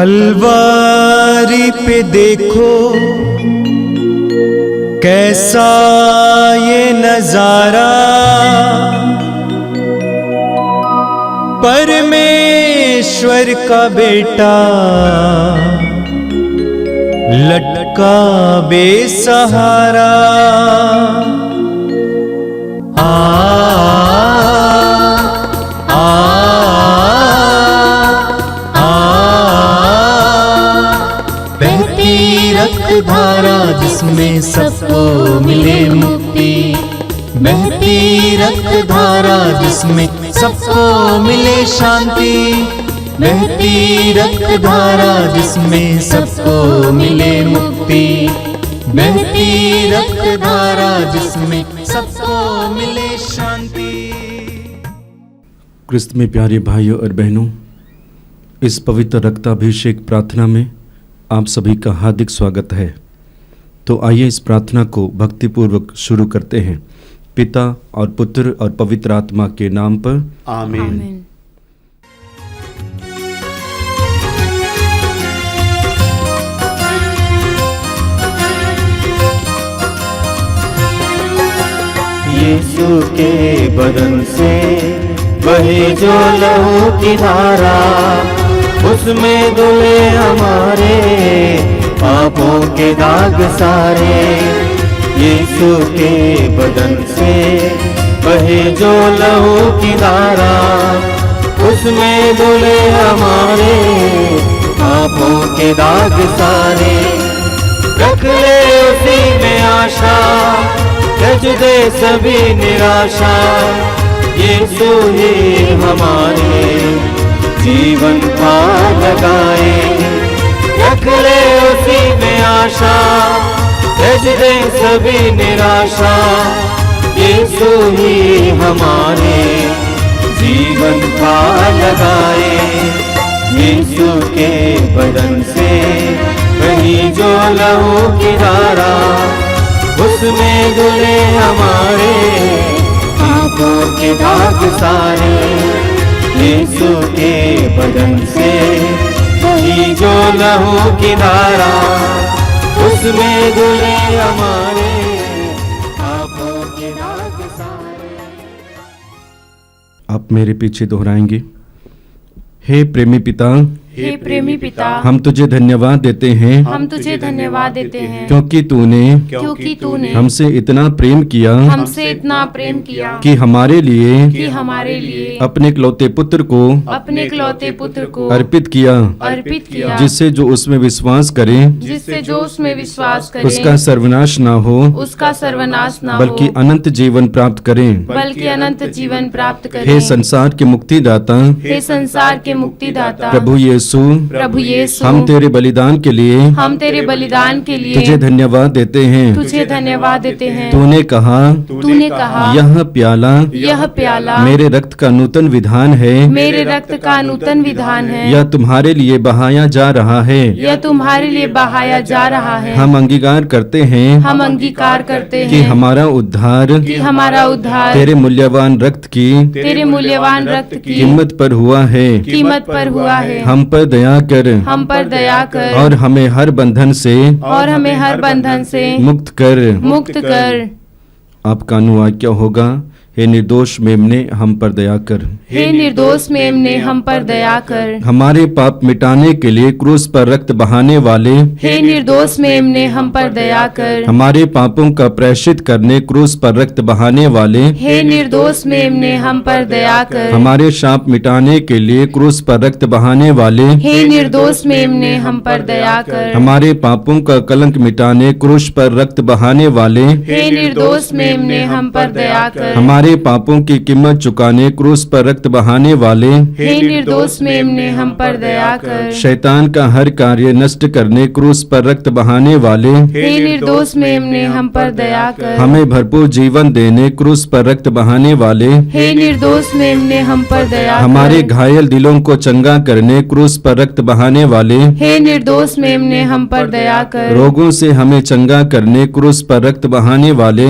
कलवारी पे देखो कैसा ये नजारा, परमेश्वर का बेटा लटका बेसहारा। रक्त धारा जिसमें सबको मिले मुक्ति, बहती रक्त धारा जिसमें सबको मिले शांति, बहती रक्त धारा जिसमें सबको मिले मुक्ति, बहती रक्त धारा जिसमें सबको मिले शांति। क्रिस्त में प्यारे भाइयों और बहनों, इस पवित्र रक्ताभिषेक प्रार्थना में आप सभी का हार्दिक स्वागत है। तो आइए इस प्रार्थना को भक्तिपूर्वक शुरू करते हैं। पिता और पुत्र और पवित्र आत्मा के नाम पर आमीन। यीशु के बदन से बहे जो लहू की धारा, उसमें धुले हमारे पापों के दाग सारे। यीशु के बदन से बहे जो लहू की धारा, उसमें धुले हमारे पापों के दाग सारे। रख ले उसी में आशा, त्यज दे सभी निराशा, यीशु ही हमारे जीवन पार लगाए। रख ले उसी में आशा, त्यज दे सभी निराशा, यीशु ही हमारे जीवन पार लगाए। यीशु के बदन से बही जो लहू की धारा, उसमें धुले हमारे पापों के दाग सारे। यीशु के बदन से बही जो लहू की धारा, उसमें धुले हमारे पापों के दाग सारे। आप मेरे पीछे दोहराएंगे। हे प्रेमी पिता, हे प्रेमी पिता, हम तुझे धन्यवाद देते हैं, हम तुझे धन्यवाद देते हैं, क्योंकि तूने हमसे इतना प्रेम किया, हमसे इतना प्रेम किया कि हमारे लिए अपने इकलौते पुत्र को अर्पित किया, जिससे जो उसमें विश्वास करे उसका सर्वनाश ना हो, बल्कि अनंत जीवन प्राप्त करें। हे संसार के मुक्तिदाता, प्रभु यीशु, हम तेरे बलिदान के लिए तुझे धन्यवाद देते हैं। तूने कहा यह प्याला मेरे रक्त का नूतन विधान है, यह तुम्हारे लिए बहाया जा रहा है। हम अंगीकार करते हैं कि हमारा उद्धार तेरे मूल्यवान रक्त की कीमत पर हुआ है। हम पर दया कर और हमें हर बंधन से मुक्त कर। आपका अनुवाक्य होगा, हे निर्दोष मेमने हम पर दया कर। हमारे पाप मिटाने के लिए क्रूस पर रक्त बहाने वाले, हमारे पापों का प्रायश्चित करने क्रूस पर रक्त बहाने वाले, हमारे शाप मिटाने के लिए क्रूस पर रक्त बहाने वाले, हमारे पापों का कलंक मिटाने क्रूस पर रक्त बहाने वाले, हमारे पापों की कीमत चुकाने क्रूस पर रक्त बहाने वाले, शैतान का हर कार्य नष्ट करने क्रूस पर रक्त बहाने वाले, हमें भरपूर जीवन देने क्रूस पर रक्त बहाने वाले, हमारे घायल दिलों को चंगा करने क्रूस पर रक्त बहाने वाले, रोगों से हमें चंगा करने क्रूस पर रक्त बहाने वाले,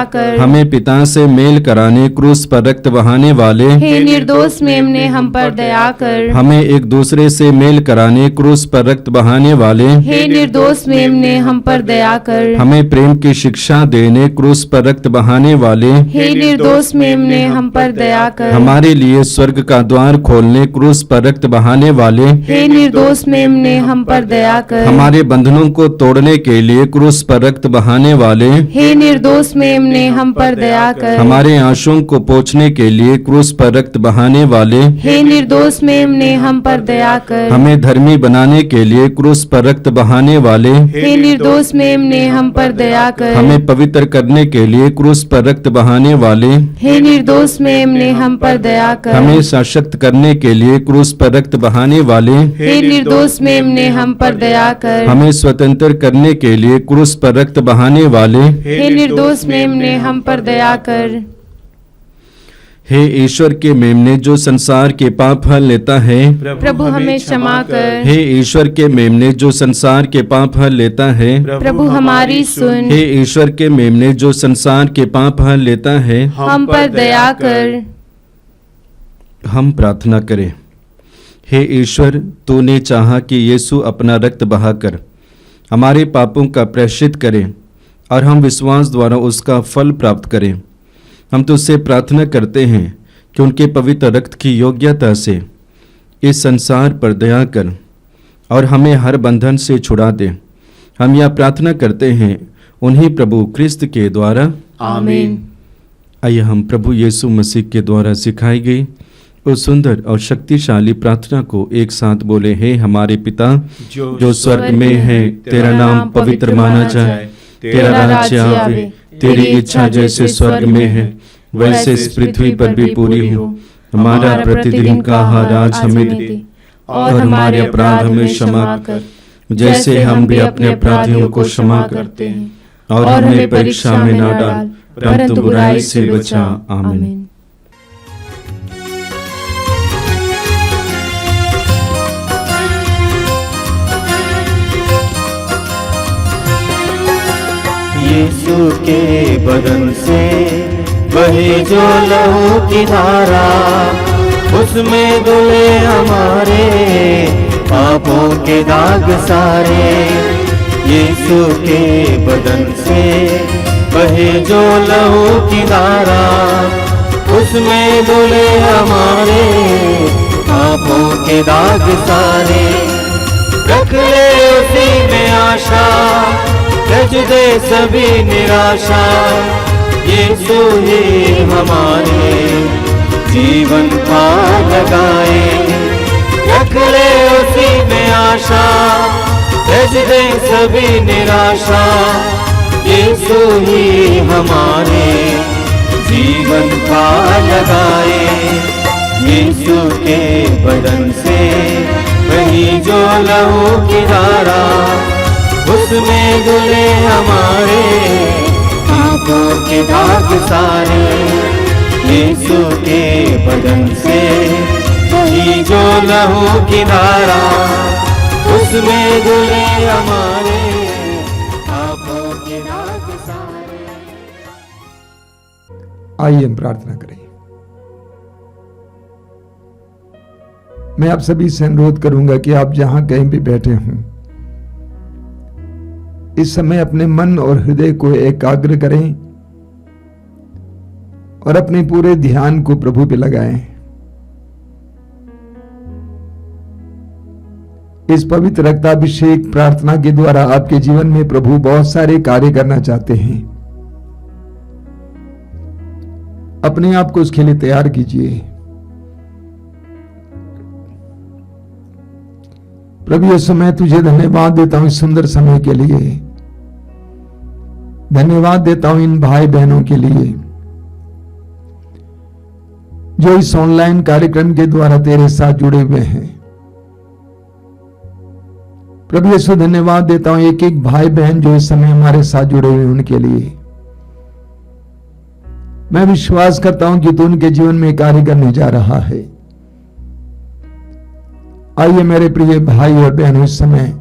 दया कर। हमें पिता से मेल कराने क्रूस पर रक्त बहाने वाले, हे निर्दोष मेमने हम पर दया कर। हमें एक दूसरे से मेल कराने क्रूस पर रक्त बहाने वाले, हे निर्दोष मेमने हम पर दया कर। हमें प्रेम की शिक्षा देने क्रूस पर रक्त बहाने वाले, हे निर्दोष मेमने हम पर दया कर। हमारे लिए स्वर्ग का द्वार खोलने क्रूस पर रक्त बहाने वाले, हे निर्दोष मेमने हम पर दया कर। हमारे बंधनों को तोड़ने के लिए क्रूस पर रक्त बहाने वाले, हे निर्दोष मेमने हम पर दया कर। हमारे आंसुओं को पोंछने के लिए क्रूस पर रक्त बहाने वाले, हे निर्दोष मेमने हम पर दया कर। हमें धर्मी बनाने के लिए क्रूस पर रक्त बहाने वाले, हे निर्दोष मेमने हम पर दया कर। हमें पवित्र करने के लिए क्रूस पर रक्त बहाने वाले, हे निर्दोष मेमने हम पर दया कर। हमें सशक्त करने के लिए क्रूस पर रक्त बहाने वाले, हे निर्दोष मेमने हम पर दया कर। हमें स्वतंत्र करने के लिए क्रूस पर रक्त बहाने वाले, हे निर्दोष मेमने हम पर दया कर। हे ईश्वर के मेमने जो संसार के पाप हल लेता है, प्रभु हमें क्षमा कर। हे ईश्वर के मेमने जो संसार के पाप हल लेता है, प्रभु हमारी सुन। हे ईश्वर के मेमने जो संसार के पाप हल लेता है, हम पर दया कर। हम प्रार्थना करें। हे ईश्वर, तूने चाहा कि यीशु अपना रक्त बहाकर हमारे पापों का प्रायश्चित करे और हम विश्वास द्वारा उसका फल प्राप्त करें। हम तुझसे प्रार्थना करते हैं कि उनके पवित्र रक्त की योग्यता से इस संसार पर दया कर और हमें हर बंधन से छुड़ा दे। हम यह प्रार्थना करते हैं उन्हीं प्रभु क्रिस्त के द्वारा, आमीन। आइए हम प्रभु यीशु मसीह के द्वारा सिखाई गई उस सुंदर और शक्तिशाली प्रार्थना को एक साथ बोले। हे हमारे पिता जो स्वर्ग में है, तेरा नाम पवित्र माना जाए, तेरा राज्य आवे, तेरी इच्छा जैसे स्वर्ग में है वैसे इस पृथ्वी पर भी पूरी हो। हमारा प्रतिदिन का आहार आज हमें दे और हमारे अपराध हमें क्षमा कर जैसे हम भी अपने अपराधियों को क्षमा करते हैं, और हमें परीक्षा में न डाल परंतु बुराई से बचा। आमीन। यीशु के बदन से बहे जो लहू की धारा, उसमें धुले हमारे पापों के दाग सारे। यीशु के बदन से बहे जो लहू की धारा, उसमें धुले हमारे पापों के दाग सारे। रख ले उसी में आशा, रज दे सभी निराशा। यीशु ही हमारे जीवन का लगाए। रख ले उसी में आशा, रज दे सभी निराशा। यीशु ही हमारे जीवन का लगाए। यीशु के बदन से वही जो लहू की धारा, उसमें धुले हमारे पापों के दाग सारे। यीशु के बदन से वही जो लहू की धारा, उसमें धुले हमारे पापों के दाग सारे। आइए हम प्रार्थना करें। मैं आप सभी से अनुरोध करूंगा कि आप जहां कहीं भी बैठे हों, इस समय अपने मन और हृदय को एकाग्र करें और अपने पूरे ध्यान को प्रभु पे लगाएं। इस पवित्र रक्ताभिषेक प्रार्थना के द्वारा आपके जीवन में प्रभु बहुत सारे कार्य करना चाहते हैं। अपने आप को उसके लिए तैयार कीजिए। प्रभु यीशु, मैं तुझे धन्यवाद देता हूं इस सुंदर समय के लिए। धन्यवाद देता हूं इन भाई बहनों के लिए जो इस ऑनलाइन कार्यक्रम के द्वारा तेरे साथ जुड़े हुए हैं। प्रभु यीशु, धन्यवाद देता हूं एक एक भाई बहन जो इस समय हमारे साथ जुड़े हुए हैं, उनके लिए मैं विश्वास करता हूं कि तू उनके जीवन में कार्य करने जा रहा है। आइए मेरे प्रिय भाई और बहनों, इस समय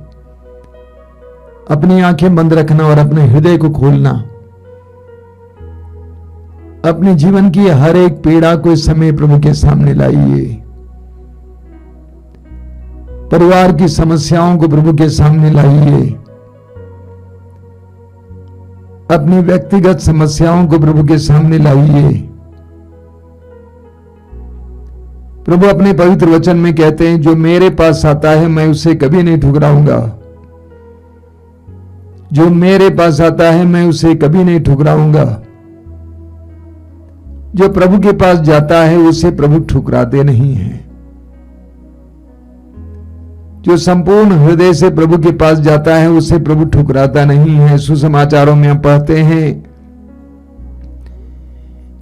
अपनी आंखें बंद रखना और अपने हृदय को खोलना अपने जीवन की हर एक पीड़ा को इस समय प्रभु के सामने लाइए। परिवार की समस्याओं को प्रभु के सामने लाइए। अपनी व्यक्तिगत समस्याओं को प्रभु के सामने लाइए। प्रभु अपने पवित्र वचन में कहते हैं, जो मेरे पास आता है मैं उसे कभी नहीं ठुकराऊंगा। जो मेरे पास आता है मैं उसे कभी नहीं ठुकराऊंगा। जो प्रभु के पास जाता है उसे प्रभु ठुकराते नहीं हैं। जो संपूर्ण हृदय से प्रभु के पास जाता है उसे प्रभु ठुकराता नहीं है। सुसमाचारों में हम पढ़ते हैं,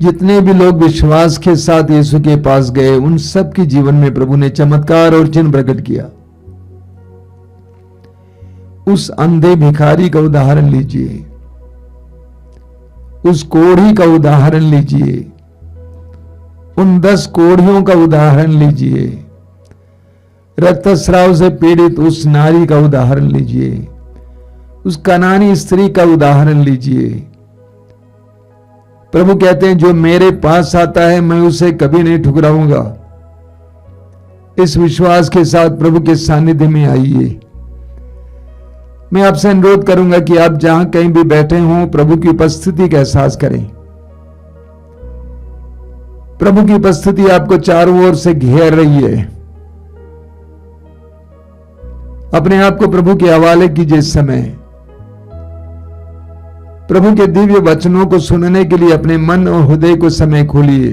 जितने भी लोग विश्वास के साथ यीशु के पास गए उन सब के जीवन में प्रभु ने चमत्कार और चिन्ह प्रकट किया। उस अंधे भिखारी का उदाहरण लीजिए, उस कोढ़ी का उदाहरण लीजिए, उन 10 कोढ़ियों का उदाहरण लीजिए, रक्तस्राव से पीड़ित उस नारी का उदाहरण लीजिए, उस कनानी स्त्री का उदाहरण लीजिए। प्रभु कहते हैं, जो मेरे पास आता है मैं उसे कभी नहीं ठुकराऊंगा। इस विश्वास के साथ प्रभु के सानिध्य में आइए। मैं आपसे अनुरोध करूंगा कि आप जहां कहीं भी बैठे हों, प्रभु की उपस्थिति का एहसास करें। प्रभु की उपस्थिति आपको चारों ओर से घेर रही है। अपने आप को प्रभु के हवाले कीजिए। इस समय प्रभु के दिव्य वचनों को सुनने के लिए अपने मन और हृदय को समय खोलिए।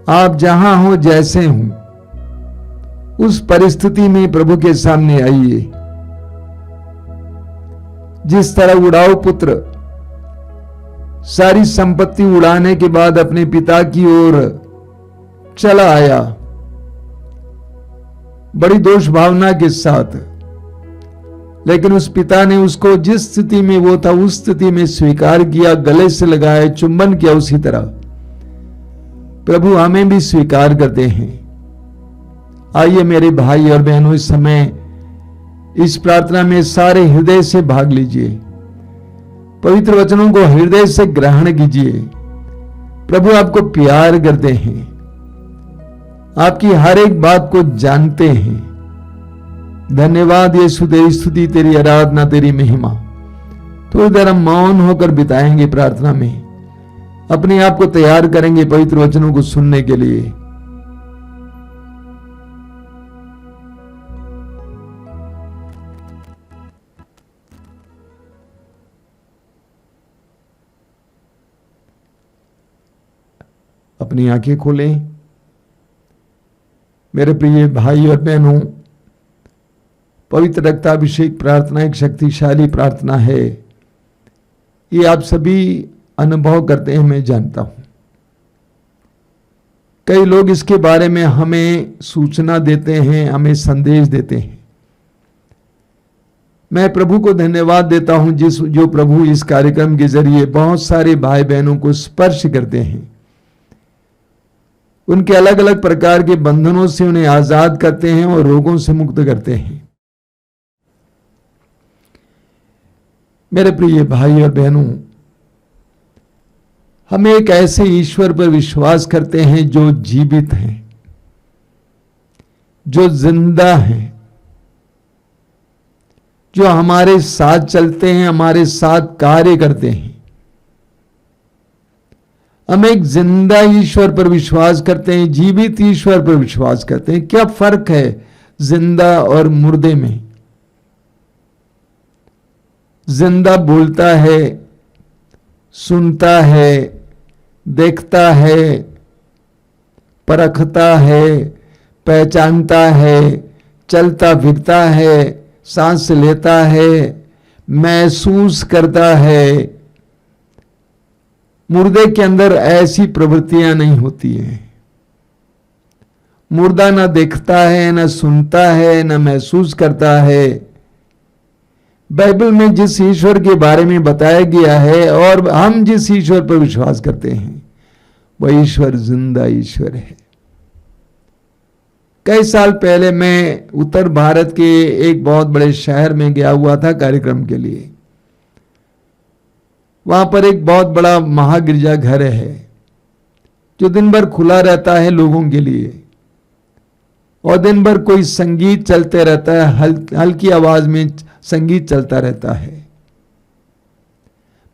आप जहां हो, जैसे हों, उस परिस्थिति में प्रभु के सामने आइए। जिस तरह उड़ाऊ पुत्र सारी संपत्ति उड़ाने के बाद अपने पिता की ओर चला आया, बड़ी दोष भावना के साथ, लेकिन उस पिता ने उसको जिस स्थिति में वो था उस स्थिति में स्वीकार किया, गले से लगाए, चुंबन किया। उसी तरह प्रभु हमें भी स्वीकार करते हैं। आइए मेरे भाई और बहनों, इस समय इस प्रार्थना में सारे हृदय से भाग लीजिए। पवित्र वचनों को हृदय से ग्रहण कीजिए। प्रभु आपको प्यार करते हैं, आपकी हर एक बात को जानते हैं। धन्यवाद यीशु, तेरी स्तुति, तेरी आराधना, तेरी महिमा। थोड़ी देर हम मौन होकर बिताएंगे प्रार्थना में, अपने आप को तैयार करेंगे पवित्र वचनों को सुनने के लिए। अपनी आंखें खोलें। मेरे प्रिय भाई और बहनों, पवित्र रक्ताभिषेक प्रार्थना एक शक्तिशाली प्रार्थना है। ये आप सभी अनुभव करते हैं, मैं जानता हूं। कई लोग इसके बारे में हमें सूचना देते हैं, हमें संदेश देते हैं। मैं प्रभु को धन्यवाद देता हूं जो प्रभु इस कार्यक्रम के जरिए बहुत सारे भाई बहनों को स्पर्श करते हैं, उनके अलग अलग प्रकार के बंधनों से उन्हें आजाद करते हैं और रोगों से मुक्त करते हैं। मेरे प्रिय भाई और बहनों, हम एक ऐसे ईश्वर पर विश्वास करते हैं जो जीवित हैं, जो जिंदा हैं, जो हमारे साथ चलते हैं, हमारे साथ कार्य करते हैं। हम एक जिंदा ईश्वर पर विश्वास करते हैं, जीवित ईश्वर पर विश्वास करते हैं। क्या फर्क है जिंदा और मुर्दे में? जिंदा बोलता है, सुनता है, देखता है, परखता है, पहचानता है, चलता फिरता है, सांस लेता है, महसूस करता है। मुर्दे के अंदर ऐसी प्रवृत्तियां नहीं होती हैं। मुर्दा ना देखता है, ना सुनता है, ना महसूस करता है। बाइबल में जिस ईश्वर के बारे में बताया गया है और हम जिस ईश्वर पर विश्वास करते हैं, वह ईश्वर जिंदा ईश्वर है। कई साल पहले मैं उत्तर भारत के एक बहुत बड़े शहर में गया हुआ था कार्यक्रम के लिए। वहां पर एक बहुत बड़ा महागिरजा घर है जो दिन भर खुला रहता है लोगों के लिए, और दिन भर कोई संगीत चलते रहता है, हल्की आवाज में संगीत चलता रहता है।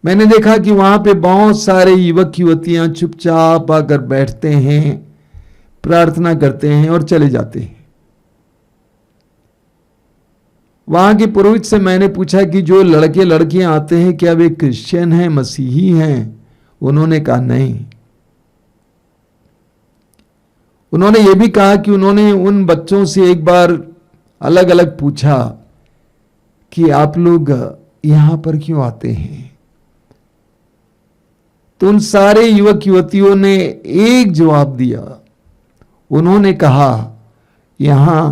मैंने देखा कि वहां पे बहुत सारे युवक युवतियां चुपचाप आकर बैठते हैं, प्रार्थना करते हैं और चले जाते हैं। वहां के पुरोहित से मैंने पूछा कि जो लड़के लड़कियां आते हैं क्या वे क्रिश्चियन हैं, मसीही हैं? उन्होंने कहा नहीं। उन्होंने ये भी कहा कि उन्होंने उन बच्चों से एक बार अलग अलग पूछा कि आप लोग यहां पर क्यों आते हैं? तो उन सारे युवक युवतियों ने एक जवाब दिया। उन्होंने कहा यहां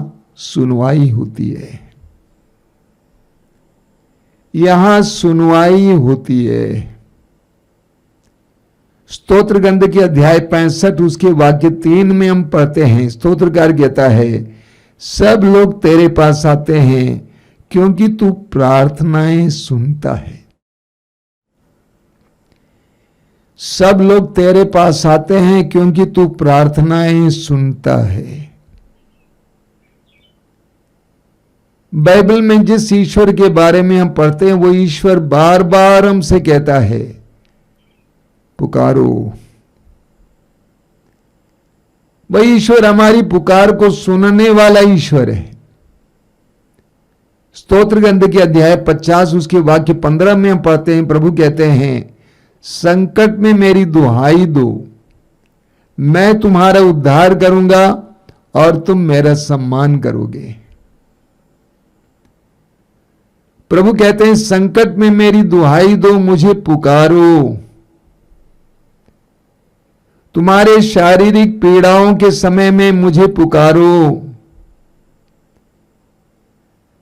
सुनवाई होती है, यहां सुनवाई होती है। स्तोत्र ग्रंथ के अध्याय 65 उसके वाक्य 3 में हम पढ़ते हैं, स्तोत्रकार कहता है, सब लोग तेरे पास आते हैं क्योंकि तू प्रार्थनाएं सुनता है। सब लोग तेरे पास आते हैं क्योंकि तू प्रार्थनाएं सुनता है। बाइबल में जिस ईश्वर के बारे में हम पढ़ते हैं वो ईश्वर बार बार हमसे कहता है पुकारो। वही ईश्वर हमारी पुकार को सुनने वाला ईश्वर है। स्तोत्र ग्रंथ के अध्याय 50 उसके वाक्य 15 में हम पढ़ते हैं, प्रभु कहते हैं, संकट में मेरी दुहाई दो, मैं तुम्हारा उद्धार करूंगा और तुम मेरा सम्मान करोगे। प्रभु कहते हैं संकट में मेरी दुहाई दो, मुझे पुकारो। तुम्हारे शारीरिक पीड़ाओं के समय में मुझे पुकारो।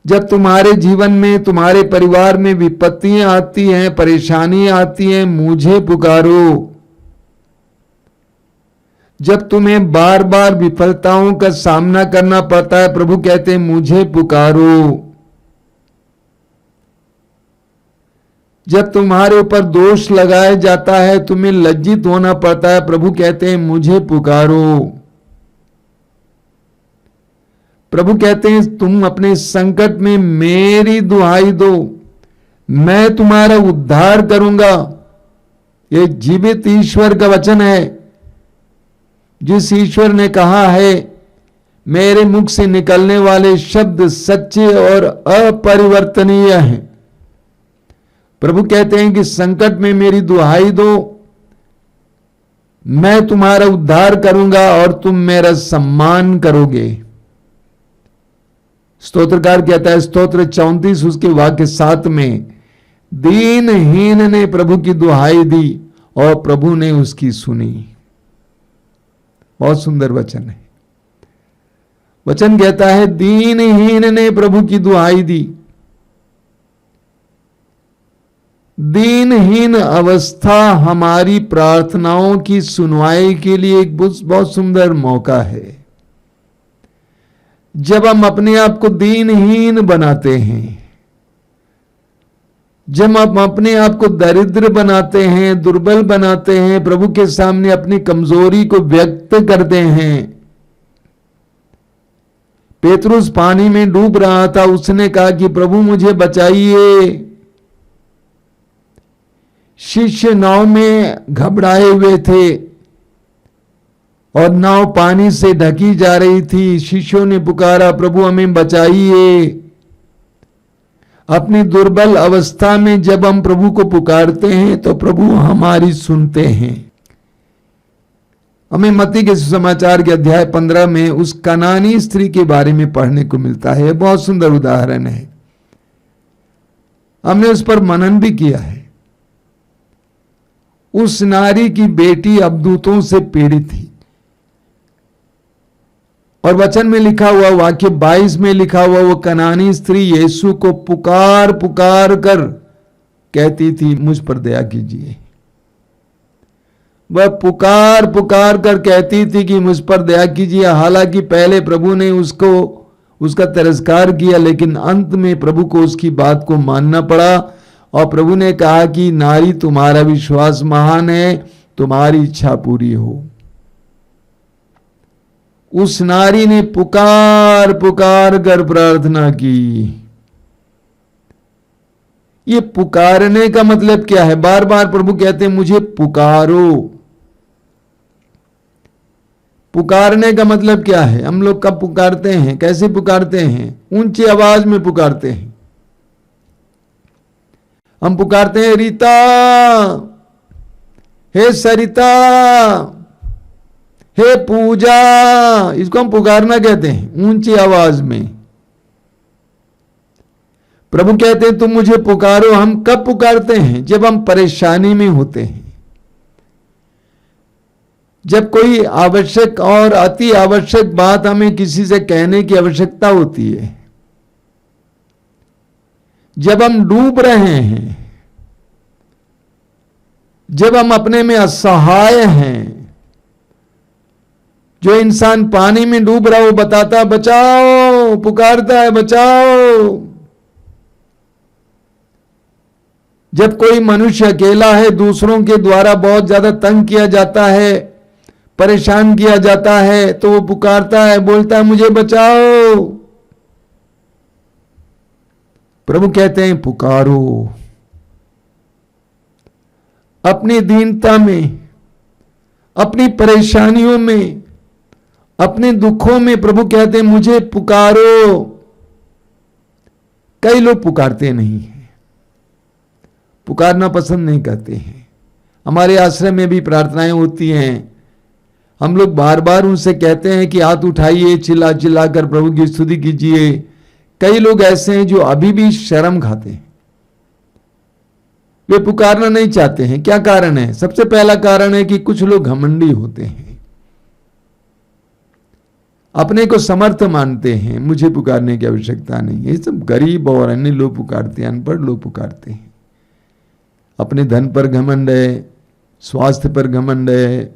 जब तुम्हारे जीवन में, तुम्हारे परिवार में विपत्तियां आती हैं, परेशानियां आती हैं, मुझे पुकारो। जब तुम्हें बार बार विफलताओं का सामना करना पड़ता है, प्रभु कहते हैं मुझे पुकारो। जब तुम्हारे ऊपर दोष लगाया जाता है, तुम्हें लज्जित होना पड़ता है, प्रभु कहते हैं मुझे पुकारो। प्रभु कहते हैं तुम अपने संकट में मेरी दुहाई दो, मैं तुम्हारा उद्धार करूंगा। ये जीवित ईश्वर का वचन है, जिस ईश्वर ने कहा है मेरे मुख से निकलने वाले शब्द सच्चे और अपरिवर्तनीय हैं। प्रभु कहते हैं कि संकट में मेरी दुहाई दो, मैं तुम्हारा उद्धार करूंगा और तुम मेरा सम्मान करोगे। स्तोत्रकार कहता है स्तोत्र 34 उसके वाक्य 7 में, दीनहीन ने प्रभु की दुहाई दी और प्रभु ने उसकी सुनी। बहुत सुंदर वचन है। वचन कहता है दीनहीन ने प्रभु की दुहाई दी। दीनहीन अवस्था हमारी प्रार्थनाओं की सुनवाई के लिए एक बहुत सुंदर मौका है। जब हम अपने आप को दीनहीन बनाते हैं, जब हम अपने आप को दरिद्र बनाते हैं, दुर्बल बनाते हैं, प्रभु के सामने अपनी कमजोरी को व्यक्त करते हैं। पेतरुस पानी में डूब रहा था, उसने कहा कि प्रभु मुझे बचाइए। शिष्य नाव में घबराए हुए थे और नाव पानी से ढकी जा रही थी। शिष्यों ने पुकारा प्रभु हमें बचाइए। अपनी दुर्बल अवस्था में जब हम प्रभु को पुकारते हैं तो प्रभु हमारी सुनते हैं। हमें मत्ती के सुसमाचार के अध्याय 15 में उस कनानी स्त्री के बारे में पढ़ने को मिलता है। बहुत सुंदर उदाहरण है, हमने उस पर मनन भी किया है। उस नारी की बेटी अबदूतों से पीड़ित थी और वचन में लिखा हुआ, वाक्य 22 में लिखा हुआ, वो कनानी स्त्री यीशु को पुकार पुकार कर कहती थी मुझ पर दया कीजिए। वह पुकार पुकार कर कहती थी कि मुझ पर दया कीजिए। हालांकि पहले प्रभु ने उसका तिरस्कार किया, लेकिन अंत में प्रभु को उसकी बात को मानना पड़ा और प्रभु ने कहा कि नारी तुम्हारा विश्वास महान है, तुम्हारी इच्छा पूरी हो। उस नारी ने पुकार पुकार कर प्रार्थना की। ये पुकारने का मतलब क्या है? बार बार प्रभु कहते हैं मुझे पुकारो। पुकारने का मतलब क्या है? हम लोग कब पुकारते हैं, कैसे पुकारते हैं? ऊंची आवाज में पुकारते हैं। हम पुकारते हैं रीता, हे सरिता, हे पूजा, इसको हम पुकारना कहते हैं, ऊंची आवाज में। प्रभु कहते हैं तुम मुझे पुकारो। हम कब पुकारते हैं? जब हम परेशानी में होते हैं, जब कोई आवश्यक और अति आवश्यक बात हमें किसी से कहने की आवश्यकता होती है, जब हम डूब रहे हैं, जब हम अपने में असहाय हैं। जो इंसान पानी में डूब रहा हो बताता बचाओ, पुकारता है बचाओ। जब कोई मनुष्य अकेला है, दूसरों के द्वारा बहुत ज्यादा तंग किया जाता है, परेशान किया जाता है, तो वो पुकारता है, बोलता है मुझे बचाओ। प्रभु कहते हैं पुकारो। अपनी दीनता में, अपनी परेशानियों में, अपने दुखों में प्रभु कहते हैं मुझे पुकारो। कई लोग पुकारते नहीं हैं, पुकारना पसंद नहीं करते हैं। हमारे आश्रम में भी प्रार्थनाएं होती हैं, हम लोग बार बार उनसे कहते हैं कि हाथ उठाइए, चिल्ला चिल्ला कर प्रभु की स्तुति कीजिए। कई लोग ऐसे हैं जो अभी भी शर्म खाते हैं, वे पुकारना नहीं चाहते हैं। क्या कारण है? सबसे पहला कारण है कि कुछ लोग घमंडी होते हैं, अपने को समर्थ मानते हैं, मुझे पुकारने की आवश्यकता नहीं है। ये सब गरीब और अन्य लोग पुकारते हैं, अनपढ़ लोग पुकारते हैं। अपने धन पर घमंड है, स्वास्थ्य पर घमंड है,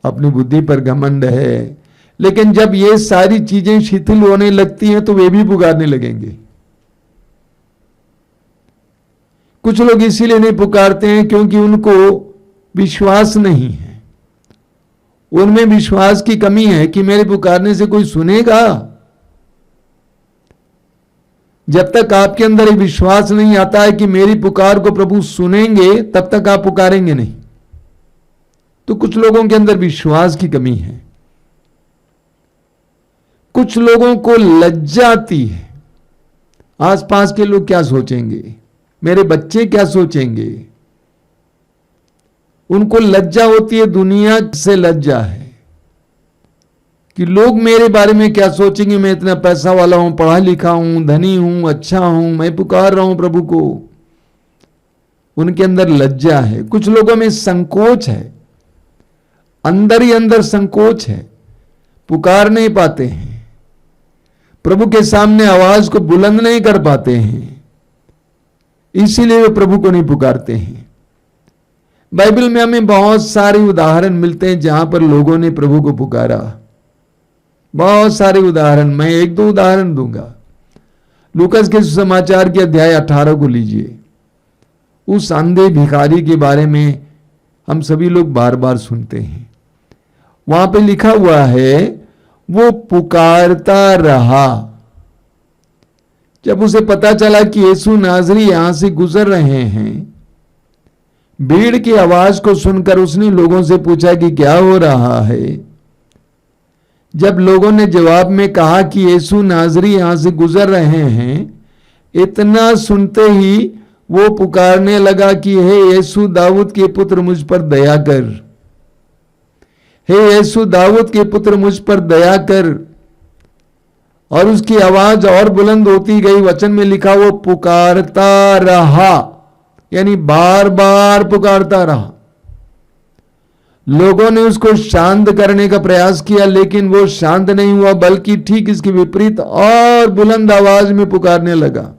अपनी बुद्धि पर घमंड है। लेकिन जब ये सारी चीजें शिथिल होने लगती हैं तो वे भी पुकारने लगेंगे। कुछ लोग इसीलिए नहीं पुकारते हैं क्योंकि उनको विश्वास नहीं है, उनमें विश्वास की कमी है कि मेरे पुकारने से कोई सुनेगा। जब तक आपके अंदर ये विश्वास नहीं आता है कि मेरी पुकार को प्रभु सुनेंगे, तब तक आप पुकारेंगे नहीं। तो कुछ लोगों के अंदर विश्वास की कमी है। कुछ लोगों को लज्जा आती है, आसपास के लोग क्या सोचेंगे, मेरे बच्चे क्या सोचेंगे। उनको लज्जा होती है, दुनिया से लज्जा है कि लोग मेरे बारे में क्या सोचेंगे। मैं इतना पैसा वाला हूं, पढ़ा लिखा हूं, धनी हूं, अच्छा हूं, मैं पुकार रहा हूं प्रभु को। उनके अंदर लज्जा है। कुछ लोगों में संकोच है, अंदर ही अंदर संकोच है, पुकार नहीं पाते हैं, प्रभु के सामने आवाज को बुलंद नहीं कर पाते हैं, इसीलिए वे प्रभु को नहीं पुकारते हैं। बाइबल में हमें बहुत सारे उदाहरण मिलते हैं जहां पर लोगों ने प्रभु को पुकारा। बहुत सारे उदाहरण, मैं एक दो उदाहरण दूंगा। लूकास के सुसमाचार के अध्याय 18 को लीजिए। उस अंधे भिखारी के बारे में हम सभी लोग बार बार सुनते हैं। वहां पे लिखा हुआ है वो पुकारता रहा। जब उसे पता चला कि यीशु नाज़री यहां से गुजर रहे हैं, भीड़ की आवाज को सुनकर उसने लोगों से पूछा कि क्या हो रहा है। जब लोगों ने जवाब में कहा कि यीशु नाज़री यहां से गुजर रहे हैं, इतना सुनते ही वो पुकारने लगा कि हे यीशु दाऊद के पुत्र मुझ पर दया कर, हे यीशु दाऊद के पुत्र मुझ पर दया कर। और उसकी आवाज और बुलंद होती गई। वचन में लिखा वो पुकारता रहा, यानी बार बार पुकारता रहा। लोगों ने उसको शांत करने का प्रयास किया, लेकिन वो शांत नहीं हुआ, बल्कि ठीक इसके विपरीत और बुलंद आवाज में पुकारने लगा,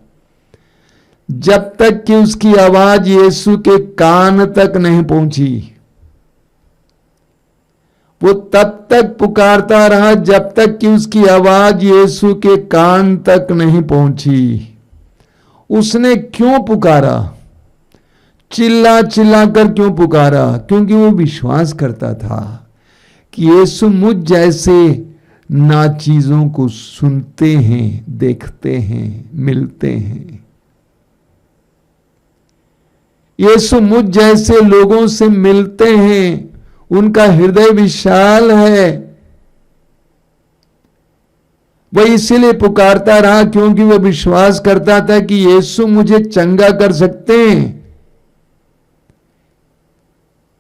जब तक कि उसकी आवाज यीशु के कान तक नहीं पहुंची। वो तब तक पुकारता रहा जब तक कि उसकी आवाज यीशु के कान तक नहीं पहुंची। उसने क्यों पुकारा, चिल्ला चिल्ला कर क्यों पुकारा? क्योंकि वो विश्वास करता था कि यीशु मुझ जैसे नाचीजों को सुनते हैं, देखते हैं, मिलते हैं। यीशु मुझ जैसे लोगों से मिलते हैं, उनका हृदय विशाल है। वह इसीलिए पुकारता रहा क्योंकि वह विश्वास करता था कि यीशु मुझे चंगा कर सकते हैं।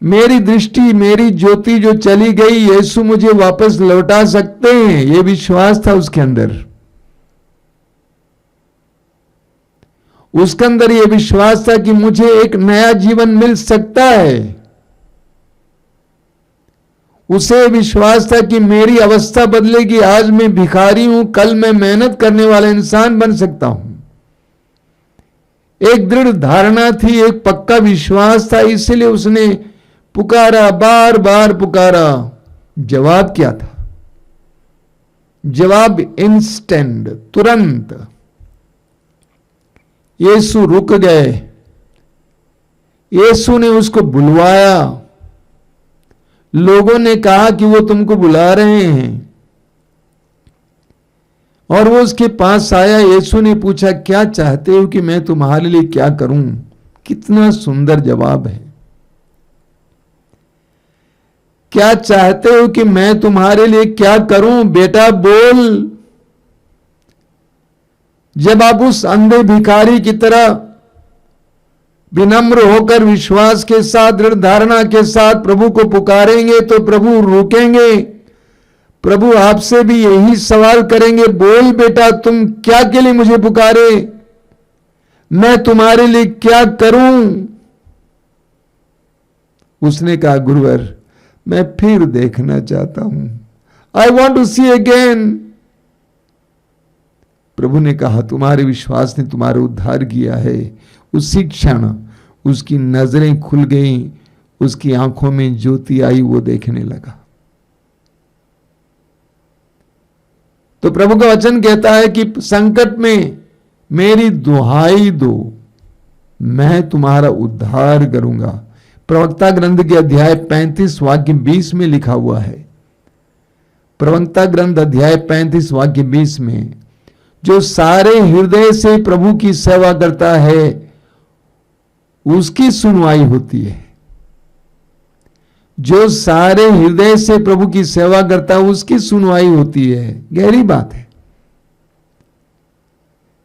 मेरी दृष्टि, मेरी ज्योति जो चली गई, यीशु मुझे वापस लौटा सकते हैं। यह विश्वास था उसके अंदर। उसके अंदर यह विश्वास था कि मुझे एक नया जीवन मिल सकता है। उसे विश्वास था कि मेरी अवस्था बदलेगी। आज मैं भिखारी हूं, कल मैं मेहनत करने वाला इंसान बन सकता हूं। एक दृढ़ धारणा थी, एक पक्का विश्वास था, इसलिए उसने पुकारा, बार बार पुकारा। जवाब क्या था? जवाब इंस्टेंट, तुरंत। यीशु रुक गए। यीशु ने उसको बुलवाया। लोगों ने कहा कि वो तुमको बुला रहे हैं, और वो उसके पास आया। यीशु ने पूछा, क्या चाहते हो कि मैं तुम्हारे लिए क्या करूं? कितना सुंदर जवाब है। क्या चाहते हो कि मैं तुम्हारे लिए क्या करूं? बेटा बोल। जब आप उस अंधे भिखारी की तरह विनम्र होकर विश्वास के साथ, दृढ़ धारणा के साथ प्रभु को पुकारेंगे तो प्रभु रुकेंगे। प्रभु आपसे भी यही सवाल करेंगे, बोल बेटा, तुम क्या के लिए मुझे पुकारे? मैं तुम्हारे लिए क्या करूं? उसने कहा, गुरुवर, मैं फिर देखना चाहता हूं। I want to see again. प्रभु ने कहा, तुम्हारे विश्वास ने तुम्हारा उद्धार किया है। उसी क्षण उसकी नजरें खुल गईं, उसकी आंखों में ज्योति आई, वो देखने लगा। तो प्रभु का वचन कहता है कि संकट में मेरी दुहाई दो, मैं तुम्हारा उद्धार करूंगा। प्रवक्ता ग्रंथ के अध्याय 35 वाक्य 20 में लिखा हुआ है। प्रवक्ता ग्रंथ अध्याय 35 वाक्य 20 में, जो सारे हृदय से प्रभु की सेवा करता है उसकी सुनवाई होती है। जो सारे हृदय से प्रभु की सेवा करता है उसकी सुनवाई होती है। गहरी बात है।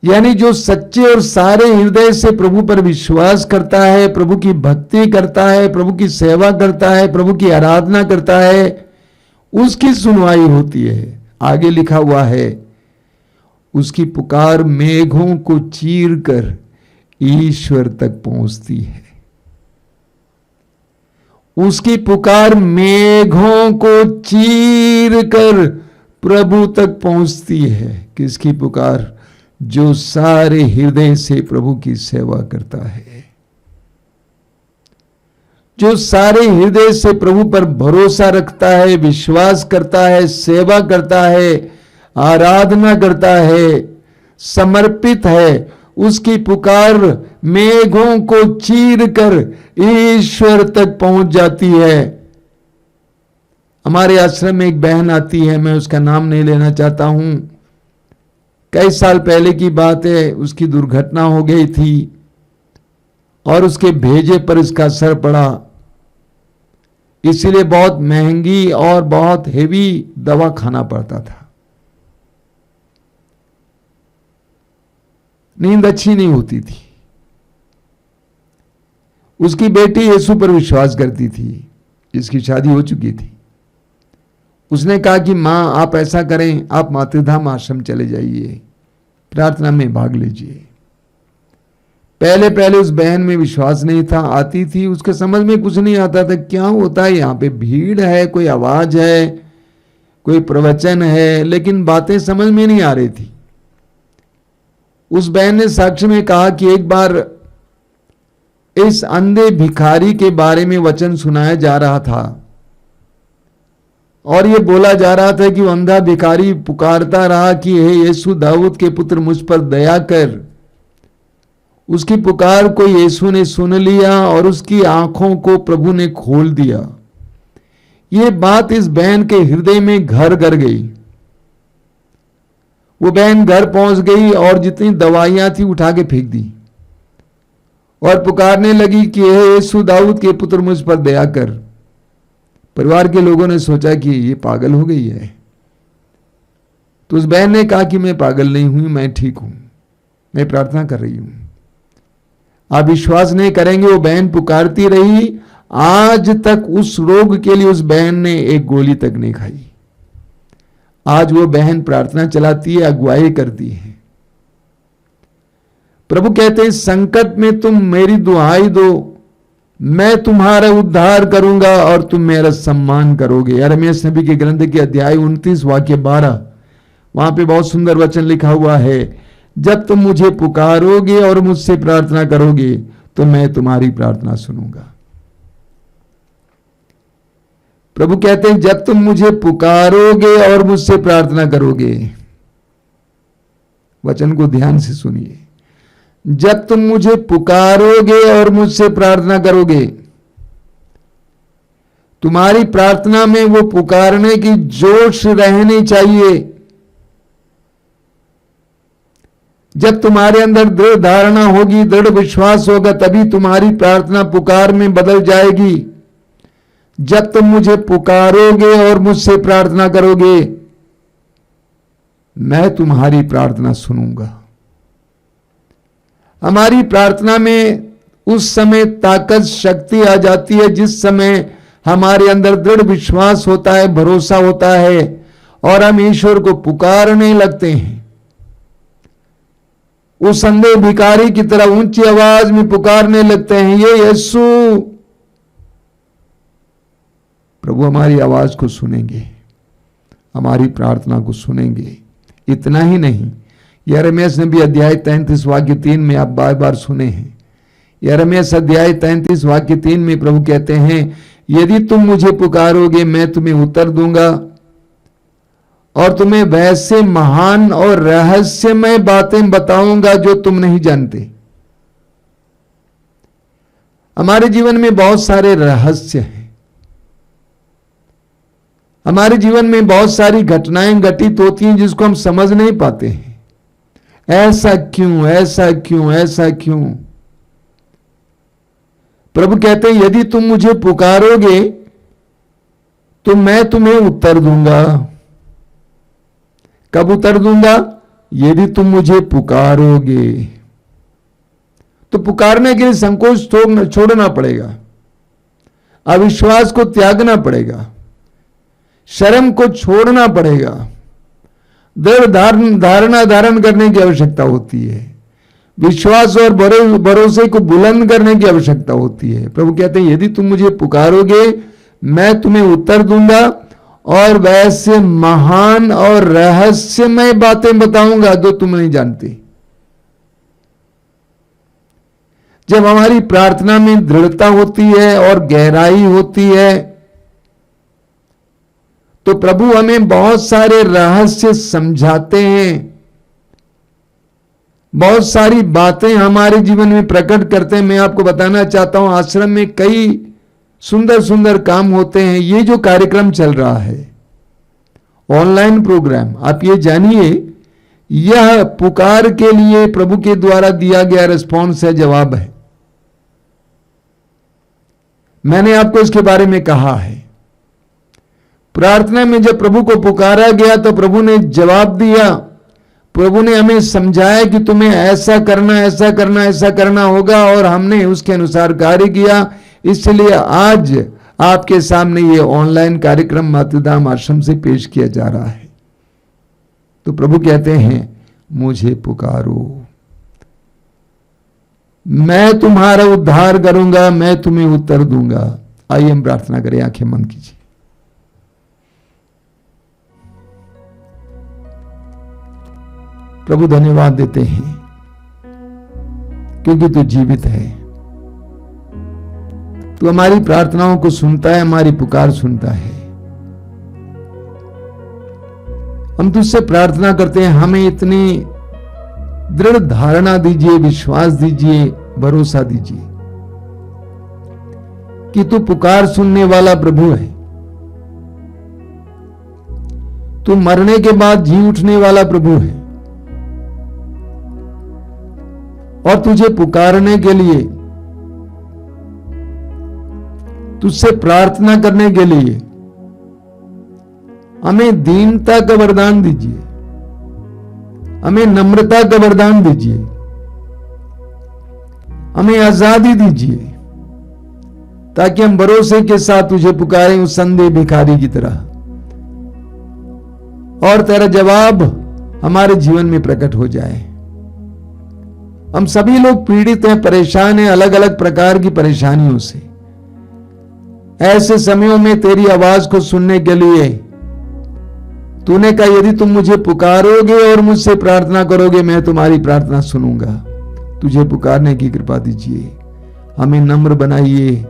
यानी जो सच्चे और सारे हृदय से प्रभु पर विश्वास करता है, प्रभु की भक्ति करता है, प्रभु की सेवा करता है, प्रभु की आराधना करता है, उसकी सुनवाई होती है। आगे लिखा हुआ है, उसकी पुकार मेघों को चीर कर ईश्वर तक पहुंचती है। उसकी पुकार मेघों को चीर कर प्रभु तक पहुंचती है। किसकी पुकार? जो सारे हृदय से प्रभु की सेवा करता है, जो सारे हृदय से प्रभु पर भरोसा रखता है, विश्वास करता है, सेवा करता है, आराधना करता है, समर्पित है। उसकी पुकार मेघों को चीर कर ईश्वर तक पहुंच जाती है। हमारे आश्रम में एक बहन आती है, मैं उसका नाम नहीं लेना चाहता हूं। कई साल पहले की बात है, उसकी दुर्घटना हो गई थी और उसके भेजे पर इसका असर पड़ा। इसीलिए बहुत महंगी और बहुत हेवी दवा खाना पड़ता था। नींद अच्छी नहीं होती थी। उसकी बेटी यीशु पर विश्वास करती थी, जिसकी शादी हो चुकी थी। उसने कहा कि मां, आप ऐसा करें, आप मातृधाम आश्रम चले जाइए, प्रार्थना में भाग लीजिए। पहले पहले उस बहन में विश्वास नहीं था। आती थी, उसके समझ में कुछ नहीं आता था, क्या होता है यहाँ पे? भीड़ है, कोई आवाज है, कोई प्रवचन है, लेकिन बातें समझ में नहीं आ रही थी। उस बहन ने साक्ष्य में कहा कि एक बार इस अंधे भिखारी के बारे में वचन सुनाया जा रहा था और ये बोला जा रहा था कि वो अंधा भिखारी पुकारता रहा कि हे यीशु, दाऊद के पुत्र, मुझ पर दया कर। उसकी पुकार को यीशु ने सुन लिया और उसकी आंखों को प्रभु ने खोल दिया। ये बात इस बहन के हृदय में घर कर गई। वो बहन घर पहुंच गई और जितनी दवाइयां थी उठा के फेंक दी और पुकारने लगी कि हे यीशु दाऊद के पुत्र, मुझ पर दया कर। परिवार के लोगों ने सोचा कि ये पागल हो गई है, तो उस बहन ने कहा कि मैं पागल नहीं हुई, मैं ठीक हूं, मैं प्रार्थना कर रही हूं। आप विश्वास नहीं करेंगे, वो बहन पुकारती रही। आज तक उस रोग के लिए उस बहन ने एक गोली तक नहीं खाई। आज वो बहन प्रार्थना चलाती है, अगुवाई करती है। प्रभु कहते हैं संकट में तुम मेरी दुहाई दो, मैं तुम्हारा उद्धार करूंगा और तुम मेरा सम्मान करोगे। यिर्मयाह नबी के ग्रंथ के अध्याय 29 वाक्य 12, वहां पे बहुत सुंदर वचन लिखा हुआ है, जब तुम मुझे पुकारोगे और मुझसे प्रार्थना करोगे तो मैं तुम्हारी प्रार्थना सुनूंगा। प्रभु कहते हैं जब तुम मुझे पुकारोगे और मुझसे प्रार्थना करोगे, वचन को ध्यान से सुनिए, जब तुम मुझे पुकारोगे और मुझसे प्रार्थना करोगे, तुम्हारी प्रार्थना में वो पुकारने की जोश रहनी चाहिए। जब तुम्हारे अंदर दृढ़ धारणा होगी, दृढ़ विश्वास होगा, तभी तुम्हारी प्रार्थना पुकार में बदल जाएगी। जब तुम मुझे पुकारोगे और मुझसे प्रार्थना करोगे, मैं तुम्हारी प्रार्थना सुनूंगा। हमारी प्रार्थना में उस समय ताकत, शक्ति आ जाती है जिस समय हमारे अंदर दृढ़ विश्वास होता है, भरोसा होता है और हम ईश्वर को पुकारने लगते हैं। उस अंधे भिखारी की तरह ऊंची आवाज में पुकारने लगते हैं, ये यीशु। प्रभु हमारी आवाज को सुनेंगे, हमारी प्रार्थना को सुनेंगे। इतना ही नहीं, यिर्मयाह नबी अध्याय 33 वाक्य 3 में आप बार बार सुने हैं। यिर्मयाह अध्याय 33 वाक्य 3 में प्रभु कहते हैं, यदि तुम मुझे पुकारोगे मैं तुम्हें उत्तर दूंगा और तुम्हें वैसे महान और रहस्यमय बातें बताऊंगा जो तुम नहीं जानते। हमारे जीवन में बहुत सारे रहस्य हैं। हमारे जीवन में बहुत सारी घटनाएं घटित होती हैं जिसको हम समझ नहीं पाते हैं। ऐसा क्यों, ऐसा क्यों, ऐसा क्यों? प्रभु कहते हैं यदि तुम मुझे पुकारोगे तो मैं तुम्हें उत्तर दूंगा। कब उत्तर दूंगा? यदि तुम मुझे पुकारोगे। तो पुकारने के लिए संकोच छोड़ना पड़ेगा, अविश्वास को त्यागना पड़ेगा, शर्म को छोड़ना पड़ेगा, दृढ़ धारणा धारण करने की आवश्यकता होती है, विश्वास और भरोसे को बुलंद करने की आवश्यकता होती है। प्रभु कहते हैं यदि तुम मुझे पुकारोगे मैं तुम्हें उत्तर दूंगा और वैसे महान और रहस्यमय बातें बताऊंगा जो तुम नहीं जानते। जब हमारी प्रार्थना में दृढ़ता होती है और गहराई होती है तो प्रभु हमें बहुत सारे रहस्य समझाते हैं, बहुत सारी बातें हमारे जीवन में प्रकट करते हैं। मैं आपको बताना चाहता हूं, आश्रम में कई सुंदर सुंदर काम होते हैं। ये जो कार्यक्रम चल रहा है ऑनलाइन प्रोग्राम, आप ये जानिए यह पुकार के लिए प्रभु के द्वारा दिया गया रिस्पॉन्स है, जवाब है। मैंने आपको इसके बारे में कहा है। प्रार्थना में जब प्रभु को पुकारा गया तो प्रभु ने जवाब दिया। प्रभु ने हमें समझाया कि तुम्हें ऐसा करना, ऐसा करना, ऐसा करना होगा और हमने उसके अनुसार कार्य किया। इसलिए आज आपके सामने ये ऑनलाइन कार्यक्रम मातृधाम आश्रम से पेश किया जा रहा है। तो प्रभु कहते हैं मुझे पुकारो, मैं तुम्हारा उद्धार करूंगा, मैं तुम्हें उत्तर दूंगा। आइए हम प्रार्थना करें, आंखें बंद कीजिए। प्रभु धन्यवाद देते हैं क्योंकि तू जीवित है, तू हमारी प्रार्थनाओं को सुनता है, हमारी पुकार सुनता है। हम तुझसे प्रार्थना करते हैं हमें इतनी दृढ़ धारणा दीजिए, विश्वास दीजिए, भरोसा दीजिए कि तू पुकार सुनने वाला प्रभु है। तू मरने के बाद जी उठने वाला प्रभु है और तुझे पुकारने के लिए, तुझसे प्रार्थना करने के लिए हमें दीनता का वरदान दीजिए, हमें नम्रता का वरदान दीजिए, हमें आजादी दीजिए, ताकि हम भरोसे के साथ तुझे पुकारें उस अंधे भिखारी की तरह और तेरा जवाब हमारे जीवन में प्रकट हो जाए। हम सभी लोग पीड़ित हैं, परेशान हैं, अलग अलग प्रकार की परेशानियों से। ऐसे समयों में तेरी आवाज को सुनने के लिए तूने कहा, यदि तुम मुझे पुकारोगे और मुझसे प्रार्थना करोगे, मैं तुम्हारी प्रार्थना सुनूंगा। तुझे पुकारने की कृपा दीजिए, हमें नम्र बनाइए,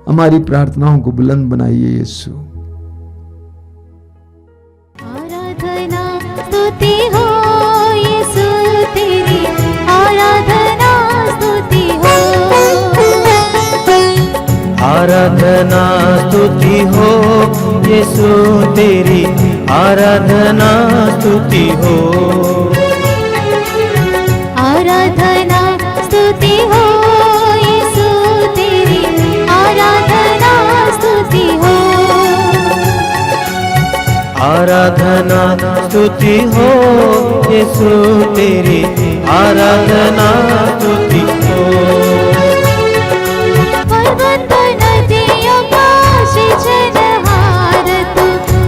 हमारी प्रार्थनाओं को बुलंद बनाइए यीशु। आराधना स्तुति हो यीशु तेरी, आराधना स्तुति हो। आराधना स्तुति हो यीशु तेरी, आराधना स्तुति हो। आराधना स्तुति हो यीशु तेरी, आराधना स्तुति हो। आराधना स्तुति हो यीशु तेरी, आराधना स्तुति हो। पर्वत नदियों का सृजनहार तू,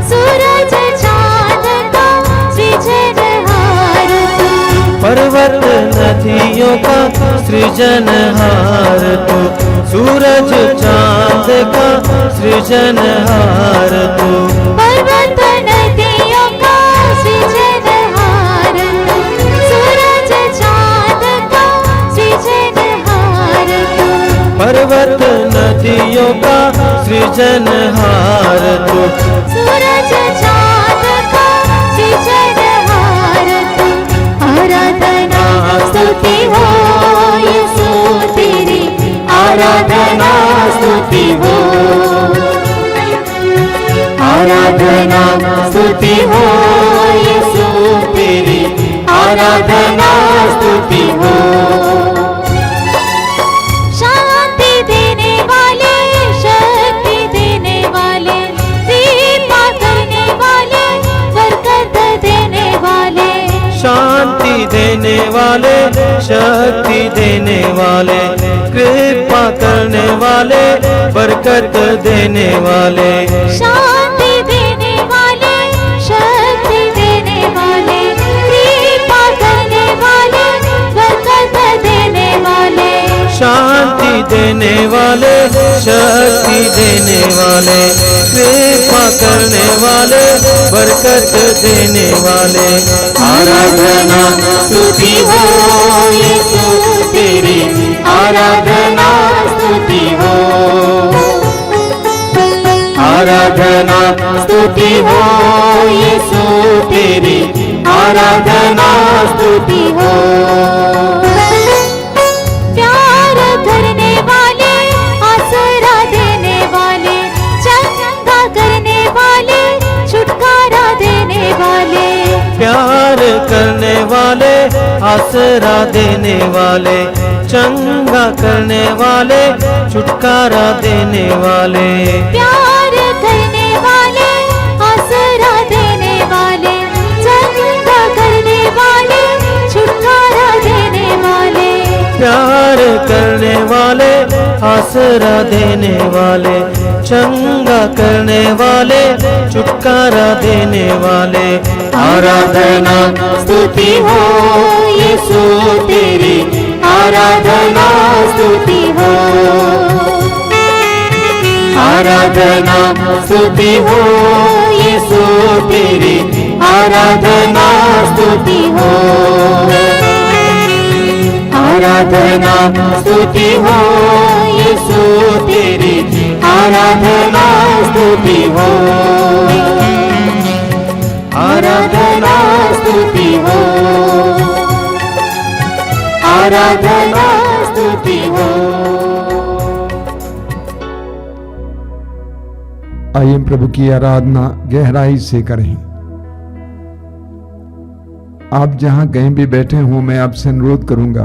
सूरज चांद का सृजनहार तू। पर्वत नदियों का सृजनहार तू, सूरज चांद का सृजनहार तू। पर्वत नदियों का सृजनहार तू, सूरज चांद का सृजनहार तू। पर्वत नदियों का सृजनहार तू, सूरज चांद का सृजनहार तू। आराधना स्तुति हो यीशु तेरी, आराधना स्तुति हो। आराधना स्तुति हो यीशु तेरी, आराधना स्तुति हो। शांति देने वाले, शक्ति देने वाले, कृपा करने वाले, बरकत देने वाले। शांति देने वाले, शक्ति देने वाले, कृपा करने वाले, बरकत देने वाले। शांति देने वाले, शक्ति देने वाले, कृपा करने वाले, बरकत देने वाले। शांति देने वाले, शक्ति देने वाले, कृपा करने वाले, बरकत देने वाले। आराधना स्तुति हो यीशु तेरी, आराधना स्तुति हो। आराधना स्तुति हो यीशु तेरी, आराधना स्तुति हो। प्यार करने वाले, आसरा देने वाले, चंगा करने वाले, छुटकारा देने वाले। प्यार करने वाले, आसरा देने वाले, चंगा करने वाले, छुटकारा देने वाले। प्यार करने वाले, आसरा देने वाले, चंगा करने वाले, छुटकारा देने वाले। प्यार करने वाले, आसरा देने वाले, चंगा करने वाले, छुटकारा देने वाले। आराधना स्तुति हो यीशु तेरी, आराधना स्तुति हो। आराधना स्तुति हो यीशु तेरी, आराधना स्तुति हो। आराधना स्तुति हो यीशु तेरी, आराधना स्तुति हो। आराधना स्तुति हो। आराधना स्तुति हो। आइए प्रभु की आराधना गहराई से करें। आप जहां कहीं भी बैठे हों, मैं आपसे अनुरोध करूंगा,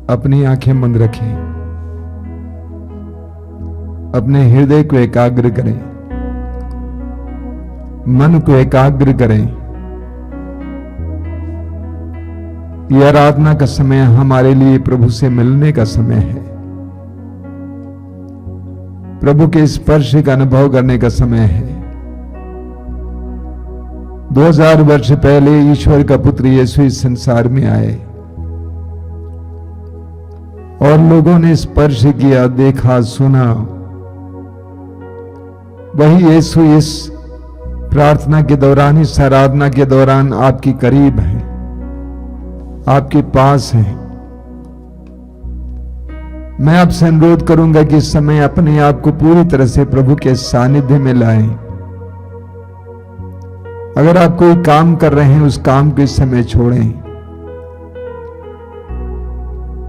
अपनी आंखें बंद रखें, अपने हृदय को एकाग्र करें, मन को एकाग्र करें। यह आराधना का समय हमारे लिए प्रभु से मिलने का समय है, प्रभु के स्पर्श का अनुभव करने का समय है। 2000 वर्ष पहले ईश्वर का पुत्र यीशु इस संसार में आए और लोगों ने स्पर्श किया, देखा, सुना। वही यीशु इस प्रार्थना के दौरान, इस आराधना के दौरान आपके करीब है, आपके पास है। मैं आपसे अनुरोध करूंगा कि इस समय अपने आप को पूरी तरह से प्रभु के सानिध्य में लाएं। अगर आप कोई काम कर रहे हैं, उस काम को इस समय छोड़ें,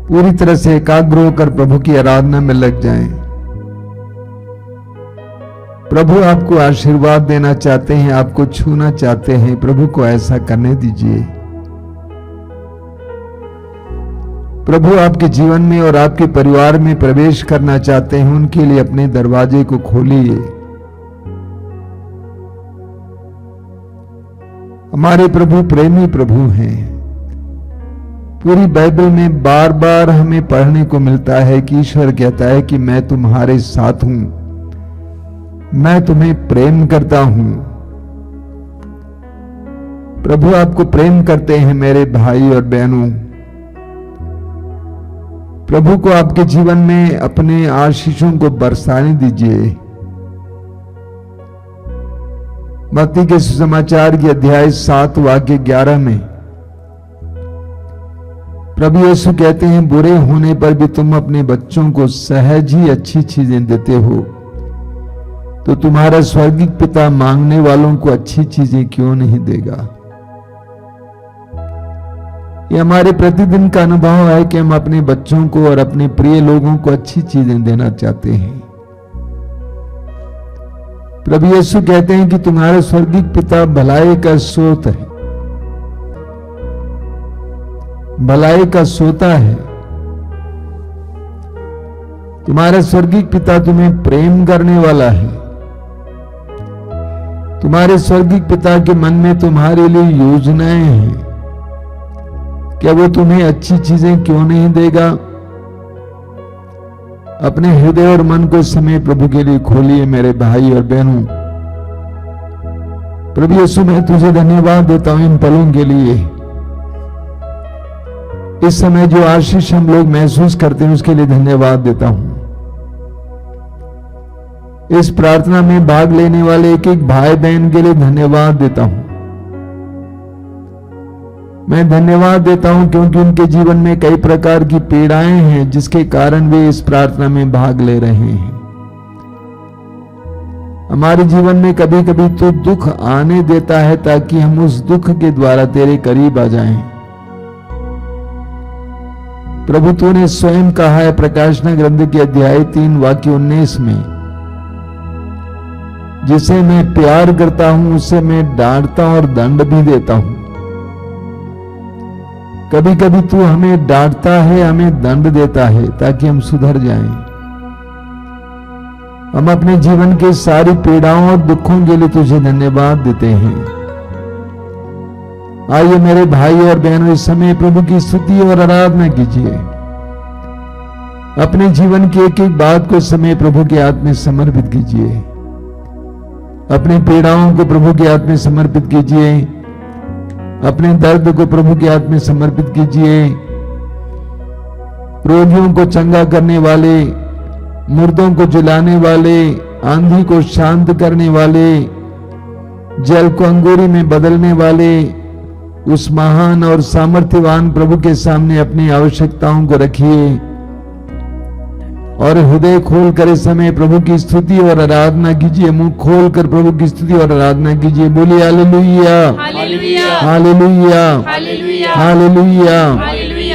पूरी तरह से एकाग्र होकर प्रभु की आराधना में लग जाएं। प्रभु आपको आशीर्वाद देना चाहते हैं, आपको छूना चाहते हैं। प्रभु को ऐसा करने दीजिए। प्रभु आपके जीवन में और आपके परिवार में प्रवेश करना चाहते हैं, उनके लिए अपने दरवाजे को खोलिए। हमारे प्रभु प्रेमी प्रभु हैं। पूरी बाइबल में बार बार हमें पढ़ने को मिलता है कि ईश्वर कहता है कि मैं तुम्हारे साथ हूं, मैं तुम्हें प्रेम करता हूं। प्रभु आपको प्रेम करते हैं मेरे भाई और बहनों। प्रभु को आपके जीवन में अपने आशीषों को बरसाने दीजिए। मत्ती के सुसमाचार के अध्याय 7 वाक्य 11 में प्रभु यीशु कहते हैं, बुरे होने पर भी तुम अपने बच्चों को सहज ही अच्छी चीजें देते हो, तो तुम्हारा स्वर्गिक पिता मांगने वालों को अच्छी चीजें क्यों नहीं देगा। यह हमारे प्रतिदिन का अनुभव है कि हम अपने बच्चों को और अपने प्रिय लोगों को अच्छी चीजें देना चाहते हैं। प्रभु यीशु कहते हैं कि तुम्हारा स्वर्गिक पिता भलाई का स्रोत है, भलाई का सोता है। तुम्हारा स्वर्गिक पिता तुम्हें प्रेम करने वाला है। तुम्हारे स्वर्गिक पिता के मन में तुम्हारे लिए योजनाएं हैं। क्या वो तुम्हें अच्छी चीजें क्यों नहीं देगा। अपने हृदय और मन को इस समय प्रभु के लिए खोलिए मेरे भाई और बहनों। प्रभु यीशु, मैं तुझे धन्यवाद देता हूं इन पलों के लिए। इस समय जो आशीष हम लोग महसूस करते हैं उसके लिए धन्यवाद देता हूं। इस प्रार्थना में भाग लेने वाले एक एक भाई बहन के लिए धन्यवाद देता हूं। मैं धन्यवाद देता हूं क्योंकि उनके जीवन में कई प्रकार की पीड़ाएं हैं जिसके कारण वे इस प्रार्थना में भाग ले रहे हैं। हमारे जीवन में कभी कभी तो दुख आने देता है ताकि हम उस दुख के द्वारा तेरे करीब आ जाएं। प्रभु तूने स्वयं कहा है प्रकाशना ग्रंथ के अध्याय 3 वाक्य 19 में, जिसे मैं प्यार करता हूं उसे मैं डांटता और दंड भी देता हूं। कभी कभी तू हमें डांटता है, हमें दंड देता है ताकि हम सुधर जाएं। हम अपने जीवन के सारी पीड़ाओं और दुखों के लिए तुझे धन्यवाद देते हैं। आइए मेरे भाई और बहनों, इस समय प्रभु की स्तुति और आराधना कीजिए। अपने जीवन की एक एक बात को इस समय प्रभु के हाथ में समर्पित कीजिए। अपनी पीड़ाओं को प्रभु के हाथ में समर्पित कीजिए। अपने दर्द को प्रभु के हाथ में समर्पित कीजिए। रोगियों को चंगा करने वाले, मुर्दों को जिलाने वाले, आंधी को शांत करने वाले, जल को अंगूरी में बदलने वाले उस महान और सामर्थ्यवान प्रभु के सामने अपनी आवश्यकताओं को रखिए और हृदय खोलकर इस समय प्रभु की स्तुति और आराधना कीजिए। मुंह खोलकर प्रभु की स्तुति और आराधना कीजिए। बोलिए hallelujah, hallelujah, hallelujah, hallelujah, hallelujah, hallelujah.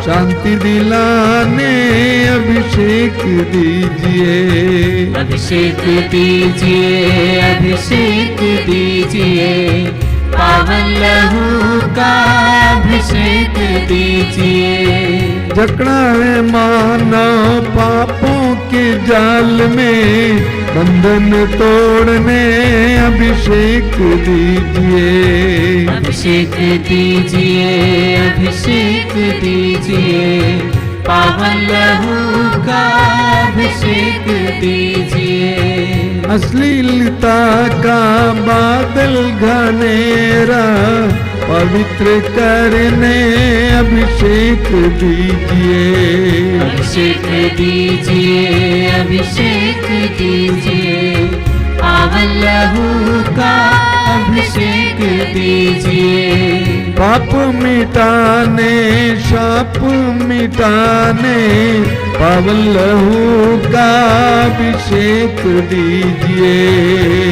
शांति दिलाने अभिषेक दीजिए। अभिषेक दीजिए, अभिषेक दीजिए, पावन लहू का अभिषेक दीजिए। जकड़ा है मानव पापों के जाल में, बंधन तोड़ने अभिषेक दीजिए। अभिषेक दीजिए, अभिषेक दीजिए, पावन लहू का अभिषेक दीजिए। अश्लीलता का बादल घनेरा पवित्र करने अभिषेक दीजिए। अभिषेक दीजिए, अभिषेक दीजिए, पावन लहू का अभिषेक दीजिए। पाप मिटाने शाप मिटाने पावन लहू का अभिषेक दीजिए।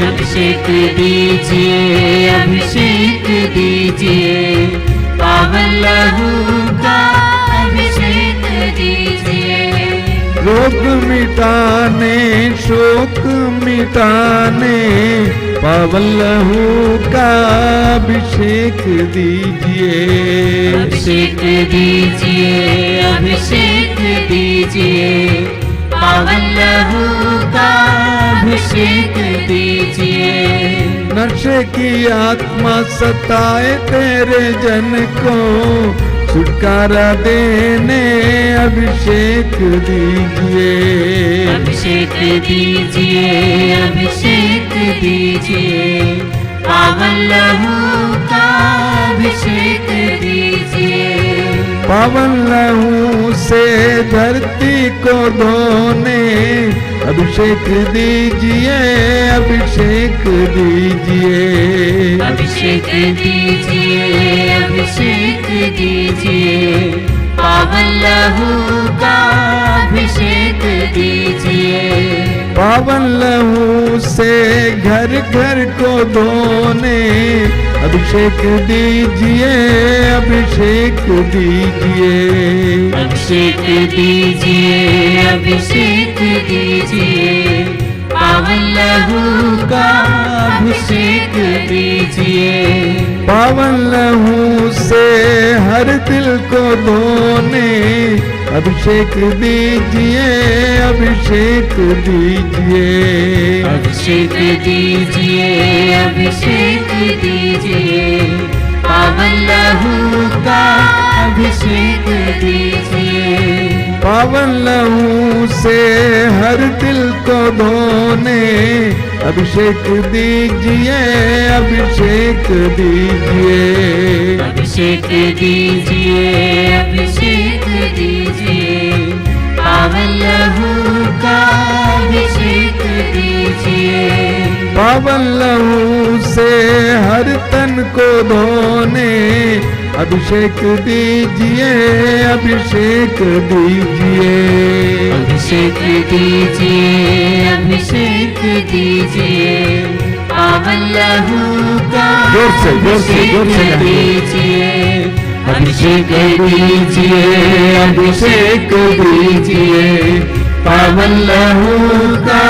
अभिषेक दीजिए, अभिषेक दीजिए, पावन लहू का अभिषेक दीजिए। रोग मिटाने शोक मिटाने पावन लहू का अभिषेक दीजिए। अभिषेक दीजिए, अभिषेक दीजिए, पावन लहू का अभिषेक दीजिए। नशे की आत्मा सताए तेरे जन को, छुटकारा देने अभिषेक दीजिए। अभिषेक दीजिए, अभिषेक दीजिए, पावन लहू का अभिषेक दीजिए। पावन लहू से धरती को धोने अभिषेक दीजिए। अभिषेक दीजिए। अभिषेक दीजिए, अभिषेक दीजिए, पावन लहू का अभिषेक दीजिए। पावन लहू से घर घर को धोने अभिषेक दीजिए। अभिषेक दीजिए। अभिषेक दीजिए, अभिषेक दीजिए, पावन लहू का अभिषेक दीजिए। पावन लहू से हर दिल को धोने अभिषेक दीजिए। अभिषेक दीजिए। अभिषेक दीजिए, अभिषेक दीजिए, पावन लहू का अभिषेक दीजिए। पावन लहू से हर दिल को धोने अभिषेक दीजिए। अभिषेक दीजिए। अभिषेक दीजिए, अभिषेक दीजिए, पावन लहू का अभिषेक दीजिए। पावन लहू से हर तन को धोने अभिषेक दीजिए। अभिषेक दीजिए। अभिषेक दीजिए, अभिषेक दीजिए, पावन लहू का जोर से अभिषेक दीजिए। अभिषेक दीजिए, अभिषेक दीजिए, पावन लहू का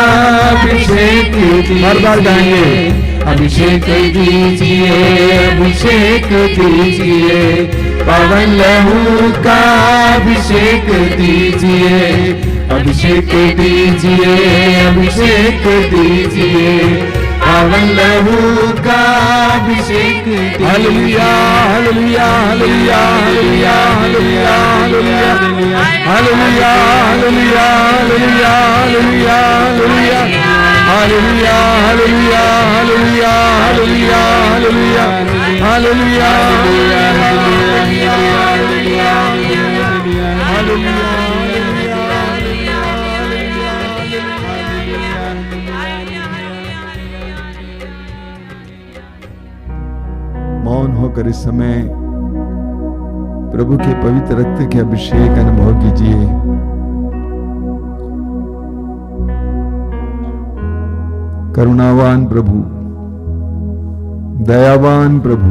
अभिषेक बार बार गाएंगे। अभिषेक दीजिए, अभिषेक दीजिए, पावन लहू का अभिषेक दीजिए। अभिषेक दीजिए, अभिषेक दीजिए, पावन लहू का अभिषेक दीजिए। Hallelujah hallelujah hallelujah hallelujah hallelujah hallelujah hallelujah hallelujah hallelujah hallelujah hallelujah hallelujah hallelujah hallelujah hallelujah hallelujah मौन होकर इस समय प्रभु के पवित्र रक्त के अभिषेक का अनुभव कीजिए। करुणावान प्रभु, दयावान प्रभु,